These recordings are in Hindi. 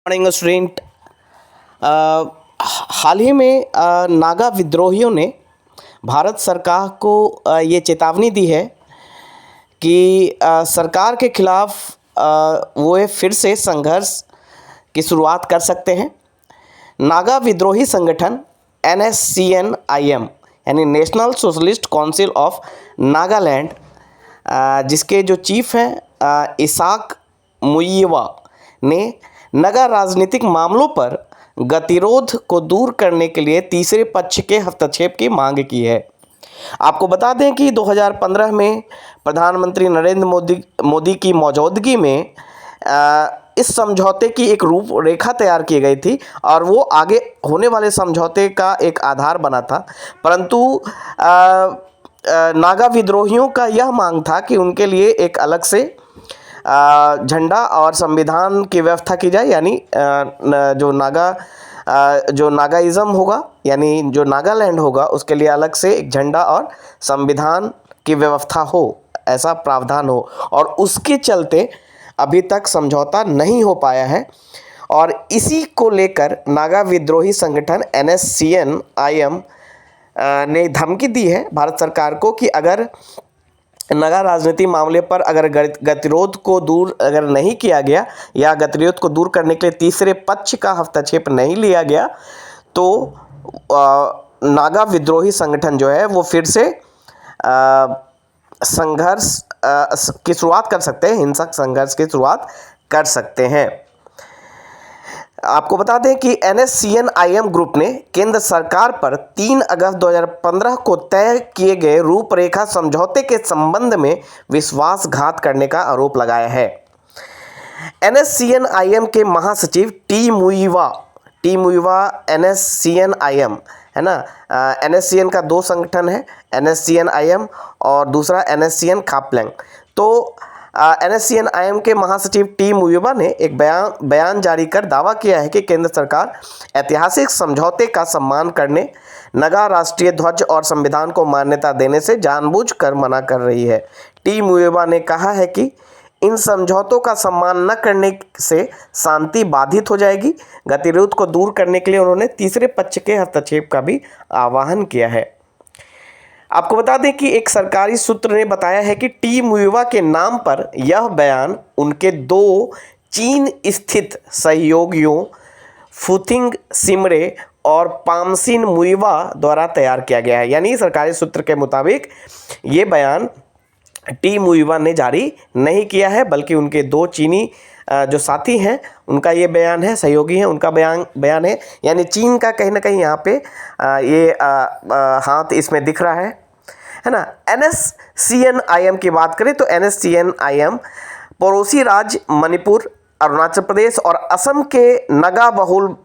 Morning student. हाल ही में नागा विद्रोहियों ने भारत सरकार को ये चेतावनी दी है कि सरकार के खिलाफ वो फिर से संघर्ष की शुरुआत कर सकते हैं। नागा विद्रोही संगठन NSCN-IM यानी national socialist council of Nagaland, जिसके जो चीफ हैं इसाक मुइवा ने नागा राजनीतिक मामलों पर गतिरोध को दूर करने के लिए तीसरे पक्ष के हस्तक्षेप की मांग की है। आपको बता दें कि 2015 में प्रधानमंत्री नरेंद्र मोदी की मौजूदगी में इस समझौते की एक रूपरेखा तैयार की गई थी और वो आगे होने वाले समझौते का एक आधार बना था। परंतु नागा विद्रोहियों का यह मांग था कि उनके लिए एक अलग से झंडा और संविधान की व्यवस्था की जाए, यानी जो नागाइज़म होगा यानी जो नागालैंड होगा उसके लिए अलग से एक झंडा और संविधान की व्यवस्था हो, ऐसा प्रावधान हो। और उसके चलते अभी तक समझौता नहीं हो पाया है और इसी को लेकर नागा विद्रोही संगठन NSCN-IM ने धमकी दी है भारत सरकार को कि अगर नागा राजनीति मामले पर अगर गतिरोध को दूर अगर नहीं किया गया या गतिरोध को दूर करने के लिए तीसरे पक्ष का हस्तक्षेप नहीं लिया गया तो नागा विद्रोही संगठन जो है वो फिर से संघर्ष की शुरुआत कर सकते हैं, हिंसक संघर्ष की शुरुआत कर सकते हैं। आपको बता दें कि NSCN-IM ग्रुप ने केंद्र सरकार पर 3 अगस्त 2015 को तय किए गए रूपरेखा समझौते के संबंध में विश्वासघात करने का आरोप लगाया है। NSCN-IM के महासचिव टी मुइवा NSCN-IM है ना। NSCN का 2 संगठन है, NSCN-IM और दूसरा NSCN खापलैंग। तो NSCN-IM के महासचिव टी मुइवा ने एक बयान जारी कर दावा किया है कि केंद्र सरकार ऐतिहासिक समझौते का सम्मान करने, नागा राष्ट्रीय ध्वज और संविधान को मान्यता देने से जानबूझकर मना कर रही है। टी मुइवा ने कहा है कि इन समझौतों का सम्मान न करने से शांति बाधित हो जाएगी। गतिरोध को दूर करने के लिए उन्होंने तीसरे पक्ष के हस्तक्षेप का भी आह्वान किया है। आपको बता दें कि एक सरकारी सूत्र ने बताया है कि टी मुइवा के नाम पर यह बयान उनके 2 चीन स्थित सहयोगियों फुथिंग सिमरे और पामसिन मुइवा द्वारा तैयार किया गया है। यानी सरकारी सूत्र के मुताबिक ये बयान टी मुइवा ने जारी नहीं किया है, बल्कि उनके 2 चीनी जो साथी हैं उनका ये बयान है, सहयोगी हैं, उनका बयान है। यानी चीन का कहीं ना कहीं यहाँ पे ये हाथ इसमें दिख रहा है ना। NSCN-IM की बात करें तो NSCN-IM पड़ोसी राज्य मणिपुर, अरुणाचल प्रदेश और असम के नागा बहुल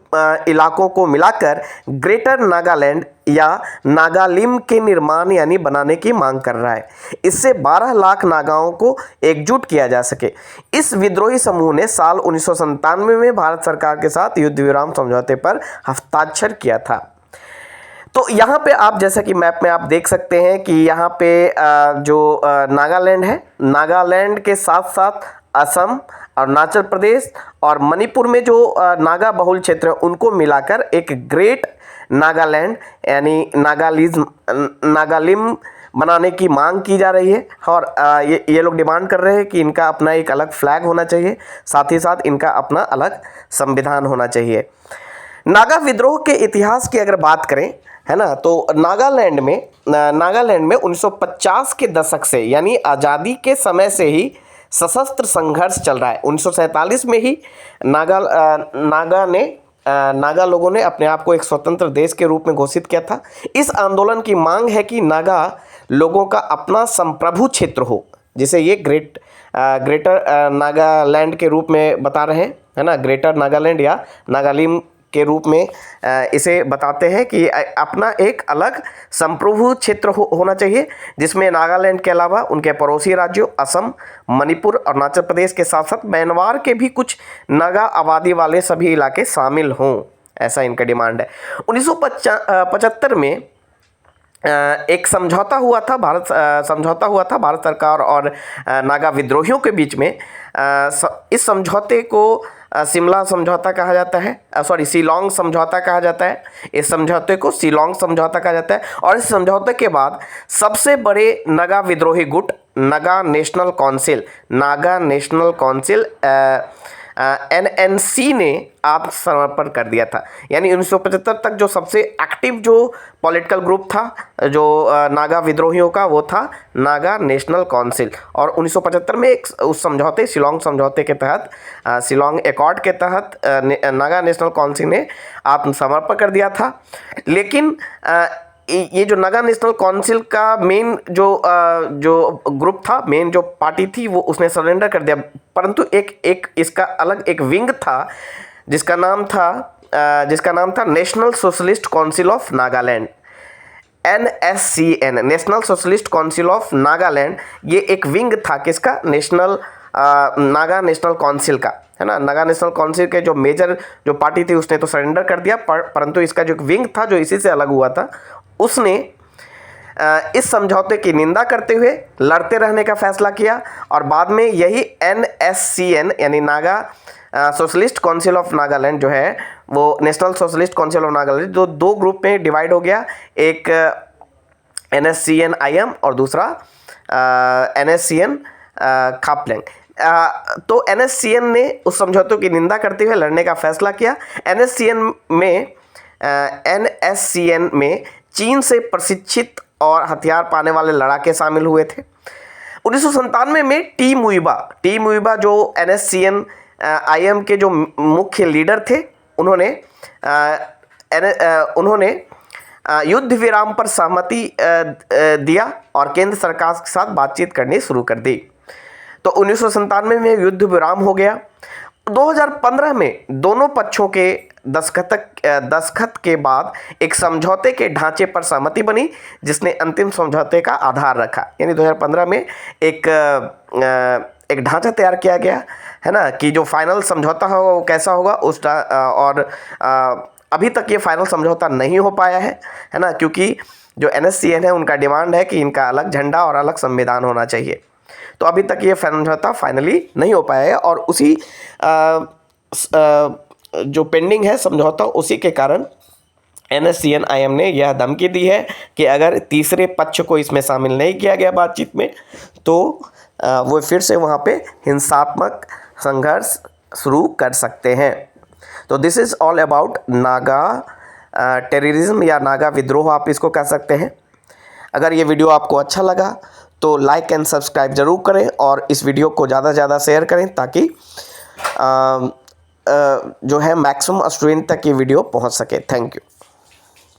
इलाकों को मिलाकर ग्रेटर नागालैंड या नागालिम के निर्माण यानी बनाने की मांग कर रहा है। इससे 12 लाख नागाओं को एकजुट किया जा सके। इस विद्रोही समूह ने साल 1997 में भारत सरकार के साथ युद्ध विराम समझौते पर हस्ताक्षर किया था। तो यहाँ पे आप जैसा कि मैप में आप देख सकते हैं कि यहाँ पे जो नागालैंड है, नागालैंड के साथ साथ असम, अरुणाचल प्रदेश और मणिपुर में जो नागा बहुल क्षेत्र है उनको मिलाकर एक ग्रेट नागालैंड यानी नागालिम बनाने की मांग की जा रही है। और ये लोग डिमांड कर रहे हैं कि इनका अपना एक अलग फ्लैग होना चाहिए, साथ ही साथ इनका अपना अलग संविधान होना चाहिए। नागा विद्रोह के इतिहास की अगर बात करें है ना, तो नागालैंड में 1950 के दशक से यानी आज़ादी के समय से ही सशस्त्र संघर्ष चल रहा है। 1947 में ही नागा लोगों ने अपने आप को एक स्वतंत्र देश के रूप में घोषित किया था। इस आंदोलन की मांग है कि नागा लोगों का अपना संप्रभु क्षेत्र हो, जिसे ये ग्रेटर नागालैंड के रूप में बता रहे हैं, है ना। ग्रेटर नागालैंड या नागालिम के रूप में इसे बताते हैं कि अपना एक अलग संप्रभु क्षेत्र होना चाहिए, जिसमें नागालैंड के अलावा उनके पड़ोसी राज्यों असम, मणिपुर, अरुणाचल प्रदेश के साथ साथ म्यांमार के भी कुछ नागा आबादी वाले सभी इलाके शामिल हों, ऐसा इनका डिमांड है। 1975 में एक समझौता हुआ था भारत सरकार और नागा विद्रोहियों के बीच में। इस समझौते को शिमला समझौता कहा जाता है, शिलोंग समझौता कहा जाता है। इस समझौते को शिलोंग समझौता कहा जाता है। और इस समझौते के बाद सबसे बड़े नागा विद्रोही गुट नागा नेशनल काउंसिल NNC ने आत्मसमर्पण कर दिया था। यानी 1975 तक जो सबसे एक्टिव जो पॉलिटिकल ग्रुप था जो नागा विद्रोहियों का, वो था नागा नेशनल काउंसिल। और 1975 में एक उस समझौते शिलोंग समझौते के तहत, शिलोंग एकॉर्ड के तहत नागा नेशनल काउंसिल ने आत्मसमर्पण कर दिया था। लेकिन ये जो नागा नेशनल काउंसिल का मेन जो ग्रुप था, मेन जो पार्टी थी, वो उसने सरेंडर कर दिया। परंतु एक इसका अलग एक विंग था जिसका नाम था national socialist council of Nagaland, NSCN, national socialist council of Nagaland. ये एक विंग था किसका? नागा नेशनल काउंसिल का, है ना। नागा नेशनल काउंसिल के जो मेजर जो पार्टी थी उसने तो सरेंडर कर दिया, परंतु इसका जो विंग था जो इसी से अलग हुआ था, उसने इस समझौते की निंदा करते हुए लड़ते रहने का फैसला किया। और बाद में यही NSCN यानी Naga socialist council of Nagaland जो है, वो national socialist council of Nagaland जो दो ग्रुप में डिवाइड हो गया, एक NSCN-IM और दूसरा NSCN खापलैंग। तो NSCN ने उस समझौते की निंदा करते हुए लड़ने का फैसला किया। NSCN में चीन से प्रशिक्षित और हथियार पाने वाले लड़ाके शामिल हुए थे। 1997 में टी मुइबा जो NSCN-IM के जो मुख्य लीडर थे, उन्होंने युद्ध विराम पर सहमति दिया और केंद्र सरकार के साथ बातचीत करनी शुरू कर दी। तो 1997 में युद्ध विराम हो गया। 2015 में दोनों पक्षों के दस्तखत के बाद एक समझौते के ढांचे पर सहमति बनी, जिसने अंतिम समझौते का आधार रखा। यानी 2015 में एक ढांचा तैयार किया गया, है ना, कि जो फाइनल समझौता होगा वो कैसा होगा और अभी तक ये फाइनल समझौता नहीं हो पाया है ना, क्योंकि जो NSCN है उनका डिमांड है कि इनका अलग झंडा और अलग संविधान होना चाहिए। तो अभी तक ये समझौता फाइनली नहीं हो पाया है और उसी जो पेंडिंग है समझौता, उसी के कारण NSCN-IM ने यह धमकी दी है कि अगर तीसरे पक्ष को इसमें शामिल नहीं किया गया बातचीत में, तो वो फिर से वहाँ पे हिंसात्मक संघर्ष शुरू कर सकते हैं। तो this is all about Naga terrorism या नागा विद्रोह आप इसको कह सकते हैं। अगर ये वीडियो आपको अच्छा लगा तो लाइक एंड सब्सक्राइब ज़रूर करें और इस वीडियो को ज़्यादा से ज़्यादा शेयर करें, ताकि जो है मैक्सिमम स्टूडेंट तक ये वीडियो पहुंच सके। Thank you.